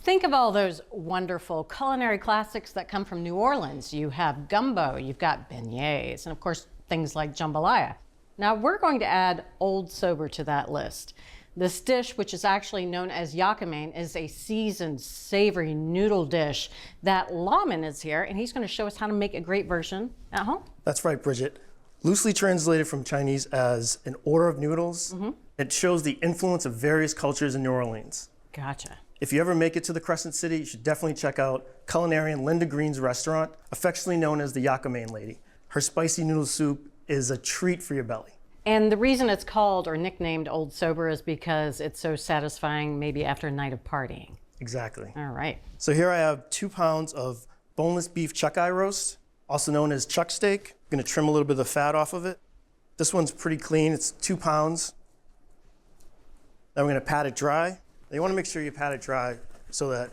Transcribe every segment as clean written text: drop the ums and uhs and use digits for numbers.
Think of all those wonderful culinary classics that come from New Orleans. You have gumbo, you've got beignets, and of course, things like jambalaya. Now we're going to add Old Sober to that list. This dish, which is actually known as Yakamein, is a seasoned, savory noodle dish that Lawman is here, and he's going to show us how to make a great version at home. That's right, Bridget. Loosely translated from Chinese as an order of noodles, it shows the influence of various cultures in New Orleans. Gotcha. If you ever make it to the Crescent City, you should definitely check out culinarian Linda Green's restaurant, affectionately known as the Yakamein Lady. Her spicy noodle soup is a treat for your belly. And the reason it's called or nicknamed Old Sober is because it's so satisfying maybe after a night of partying. Exactly. All right. So here I have 2 pounds of boneless beef chuck eye roast, also known as chuck steak. I'm gonna trim a little bit of the fat off of it. This one's pretty clean, it's 2 pounds. Then we're gonna pat it dry. Now you wanna make sure you pat it dry so that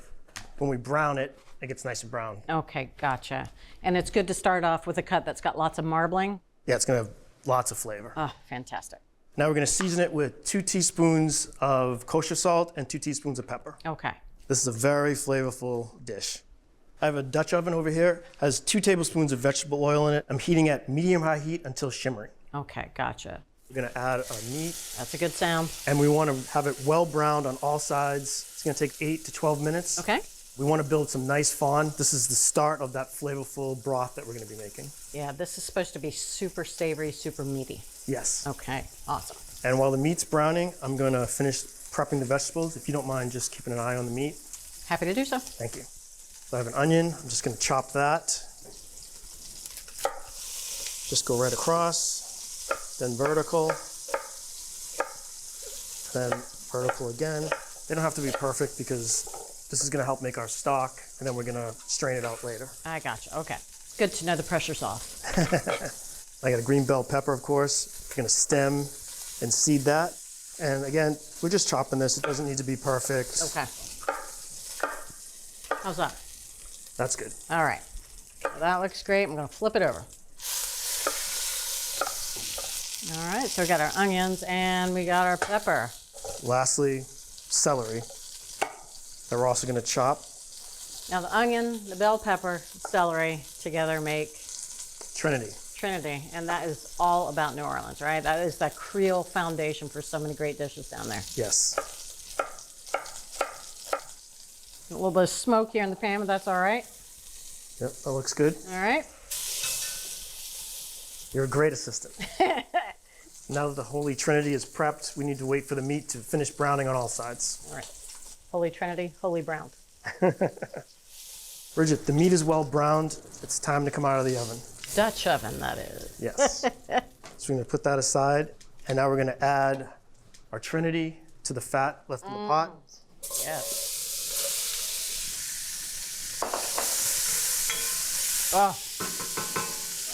when we brown it, it gets nice and brown. Okay, gotcha. And it's good to start off with a cut that's got lots of marbling? Yeah, it's gonna have lots of flavor. Oh, fantastic. Now we're gonna season it with 2 teaspoons of kosher salt and 2 teaspoons of pepper. Okay. This is a very flavorful dish. I have a Dutch oven over here, has 2 tablespoons of vegetable oil in it. I'm heating at medium-high heat until shimmering. Okay, gotcha. We're gonna add our meat. That's a good sound. And we wanna have it well browned on all sides. It's gonna take 8 to 12 minutes. Okay. We wanna build some nice fond. This is the start of that flavorful broth that we're gonna be making. Yeah, this is supposed to be super savory, super meaty. Yes. Okay, awesome. And while the meat's browning, I'm gonna finish prepping the vegetables. If you don't mind just keeping an eye on the meat. Happy to do so. Thank you. So I have an onion. I'm just gonna chop that. Just go right across, then vertical, then vertical again. They don't have to be perfect because this is gonna help make our stock, and then we're gonna strain it out later. I gotcha, okay. Good to know the pressure's off. I got a green bell pepper, of course. We're gonna stem and seed that. And again, we're just chopping this. It doesn't need to be perfect. Okay. How's that? That's good. All right. So that looks great. I'm going to flip it over. All right, so we got our onions and we got our pepper. Lastly, celery that we're also gonna chop. Now the onion, the bell pepper, celery together make Trinity. Trinity, and that is all about New Orleans, right? That is the Creole foundation for so many great dishes down there. Yes. A little bit of smoke here in the pan, but that's all right. Yep, that looks good. All right. You're a great assistant. Now that the Holy Trinity is prepped, we need to wait for the meat to finish browning on all sides. All right. Holy Trinity, holy browned. Bridget, the meat is well browned. It's time to come out of the oven. Dutch oven, that is. Yes. So we're gonna put that aside, and now we're gonna add our Trinity to the fat left in the pot. Yes. Oh,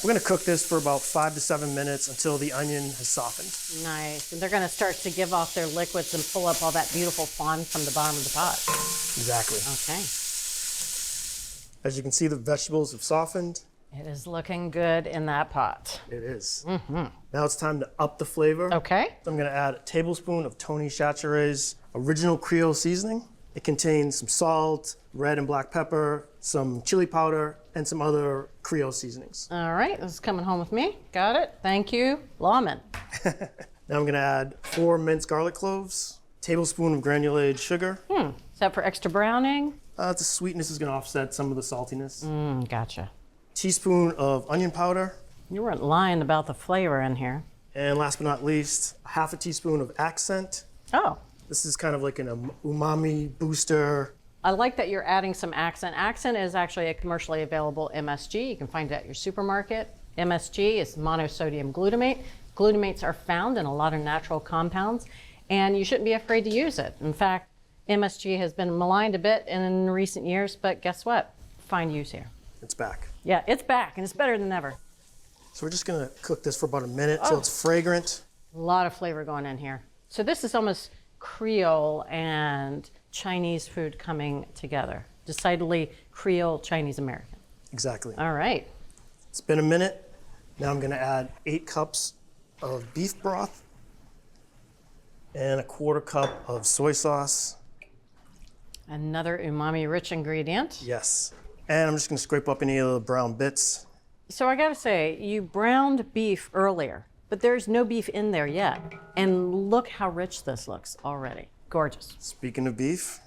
We're gonna cook this for about 5 to 7 minutes until the onion has softened. nice. And they're going to start to give off their liquids and pull up all that beautiful fond from the bottom of the pot. Exactly. Okay. As you can see, the vegetables have softened. It is looking good in that pot. It is. Now it's time to up the flavor. Okay. I'm gonna add a tablespoon of Tony Chachere's original Creole seasoning. It contains some salt, red and black pepper, some chili powder, and some other Creole seasonings. All right. This is coming home with me. Got it. Thank you. Lawman. Now I'm gonna add 4 minced garlic cloves, tablespoon of granulated sugar. Is that for extra browning? The sweetness is gonna offset some of the saltiness. Gotcha. Teaspoon of onion powder. You weren't lying about the flavor in here. And last but not least, half a teaspoon of accent. Oh, This is kind of like an umami booster. I like that you're adding some accent. Accent is actually a commercially available MSG. You can find it at your supermarket. MSG is monosodium glutamate. Glutamates are found in a lot of natural compounds, and you shouldn't be afraid to use it. In fact, MSG has been maligned a bit in recent years, but guess what? Find use here. It's back. Yeah, it's back, and it's better than ever. So we're just gonna cook this for about a minute till it's fragrant. A lot of flavor going in here. So this is almost Creole and Chinese food coming together. Decidedly Creole, Chinese American. Exactly. All right. It's been a minute. Now I'm gonna add 8 cups of beef broth and a 1/4 cup of soy sauce. Another umami-rich ingredient. Yes. And I'm just gonna scrape up any of the brown bits. So I gotta say, you browned beef earlier, but there's no beef in there yet. And look how rich this looks already. Gorgeous. Speaking of beef,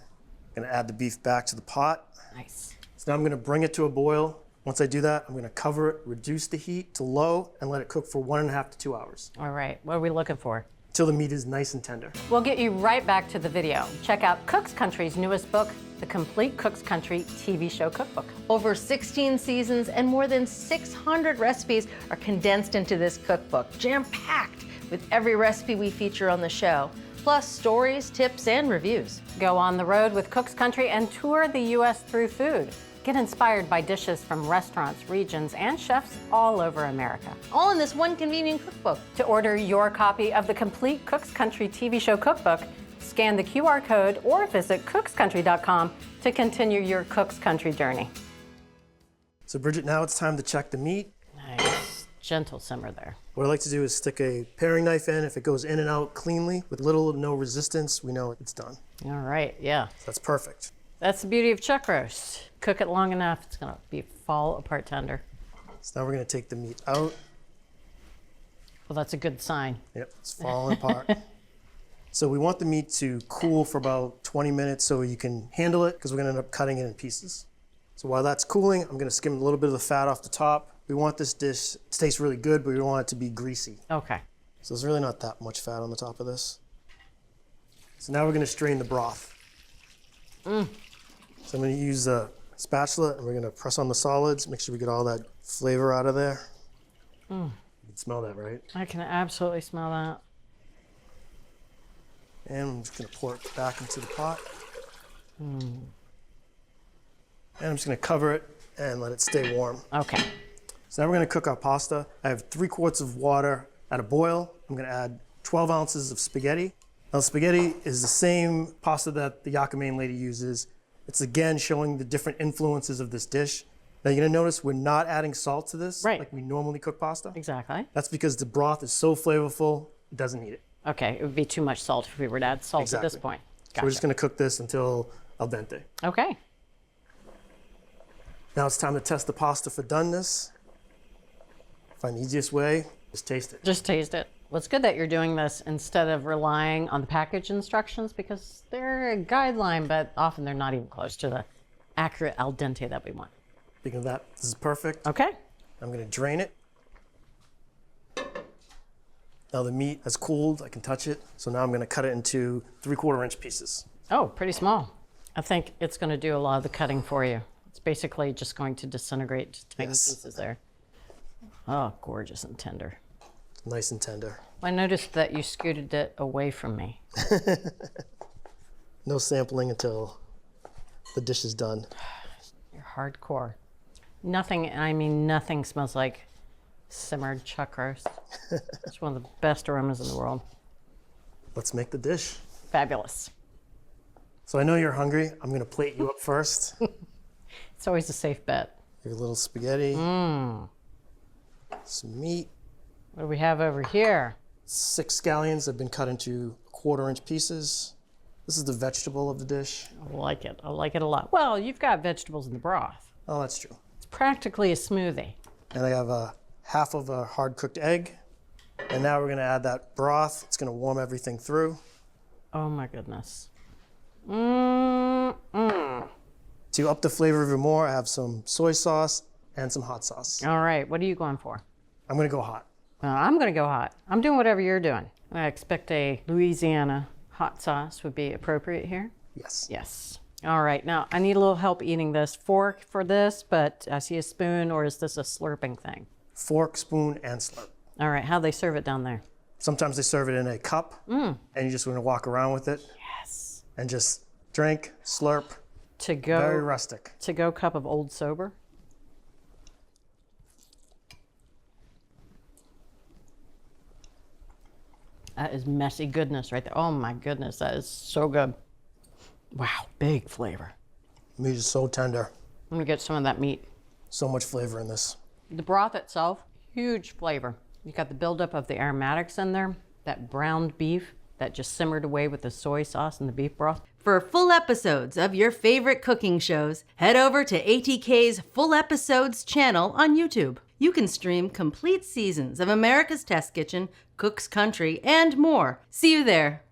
I'm gonna add the beef back to the pot. Nice. So now I'm gonna bring it to a boil. Once I do that, I'm gonna cover it, reduce the heat to low, and let it cook for 1.5 to 2 hours. All right, what are we looking for? Till the meat is nice and tender. We'll get you right back to the video. Check out Cook's Country's newest book, The Complete Cook's Country TV Show Cookbook. Over 16 seasons and more than 600 recipes are condensed into this cookbook, jam-packed with every recipe we feature on the show, plus stories, tips, and reviews. Go on the road with Cook's Country and tour the U.S. through food. Get inspired by dishes from restaurants, regions, and chefs all over America. All in this one convenient cookbook. To order your copy of the Complete Cook's Country TV Show Cookbook, scan the QR code or visit cookscountry.com to continue your Cook's Country journey. So Bridget, now it's time to check the meat. Nice, gentle simmer there. What I like to do is stick a paring knife in. If it goes in and out cleanly with little to no resistance, we know it's done. All right, yeah. So that's perfect. That's the beauty of chuck roast. Cook it long enough, it's gonna fall apart tender. So now we're gonna take the meat out. Well, that's a good sign. Yep, it's falling apart. So we want the meat to cool for about 20 minutes so you can handle it, because we're gonna end up cutting it in pieces. So while that's cooling, I'm gonna skim a little bit of the fat off the top. We want this dish to taste really good, but we don't want it to be greasy. Okay. So there's really not that much fat on the top of this. So now we're gonna strain the broth. So I'm gonna use a spatula and we're gonna press on the solids, make sure we get all that flavor out of there. You can smell that, right? I can absolutely smell that. And I'm just gonna pour it back into the pot. And I'm just gonna cover it and let it stay warm. Okay. So now we're gonna cook our pasta. I have 3 quarts of water at a boil. I'm gonna add 12 ounces of spaghetti. Now spaghetti is the same pasta that the Yakamein lady uses. It's again showing the different influences of this dish. Now you're gonna notice we're not adding salt to this Right. like we normally cook pasta. Exactly. That's because the broth is so flavorful, it doesn't need it. Okay, it would be too much salt if we were to add salt at this Exactly. point. So we're just gonna cook this until al dente. Okay. Now it's time to test the pasta for doneness. Find the easiest way, just taste it. Just taste it. Well, it's good that you're doing this instead of relying on the package instructions, because they're a guideline, but often they're not even close to the accurate al dente that we want. Speaking of that, this is perfect. Okay. I'm gonna drain it. Now the meat has cooled, I can touch it. So now I'm gonna cut it into 3/4 inch pieces. Oh, pretty small. I think it's going to do a lot of the cutting for you. It's basically just going to disintegrate to tiny pieces there. Oh, gorgeous and tender. Nice and tender. I noticed that you scooted it away from me. No sampling until the dish is done. You're hardcore. Nothing, and I mean nothing, smells like simmered chuck roast. It's one of the best aromas in the world. Let's make the dish. Fabulous. So I know you're hungry. I'm gonna plate you up first. It's always a safe bet. Your little spaghetti. Some meat. What do we have over here? 6 scallions have been cut into 1/4 inch pieces. This is the vegetable of the dish. I like it. I like it a lot. Well, you've got vegetables in the broth. Oh, that's true. It's practically a smoothie. And I have a half of a hard cooked egg. And now we're gonna add that broth. It's gonna warm everything through. Oh my goodness. To up the flavor even more, I have some soy sauce and some hot sauce. All right, what are you going for? I'm gonna go hot. Well, I'm going to go hot. I'm doing whatever you're doing. I expect a Louisiana hot sauce would be appropriate here. Yes. Yes. All right, now I need a little help eating this. Fork for this, but I see a spoon, or is this a slurping thing? Fork, spoon, and slurp. All right, how they serve it down there? Sometimes they serve it in a cup, and you just want to walk around with it Yes. and just drink, slurp. To go. Very rustic. To go cup of old sober. That is messy goodness right there. Oh my goodness, that is so good. Wow, big flavor. Meat is so tender. I'm gonna get some of that meat. So much flavor in this. The broth itself, huge flavor. You got the buildup of the aromatics in there, that browned beef. that just simmered away with the soy sauce and the beef broth. For full episodes of your favorite cooking shows, head over to ATK's Full Episodes channel on YouTube. You can stream complete seasons of America's Test Kitchen, Cook's Country, and more. See you there.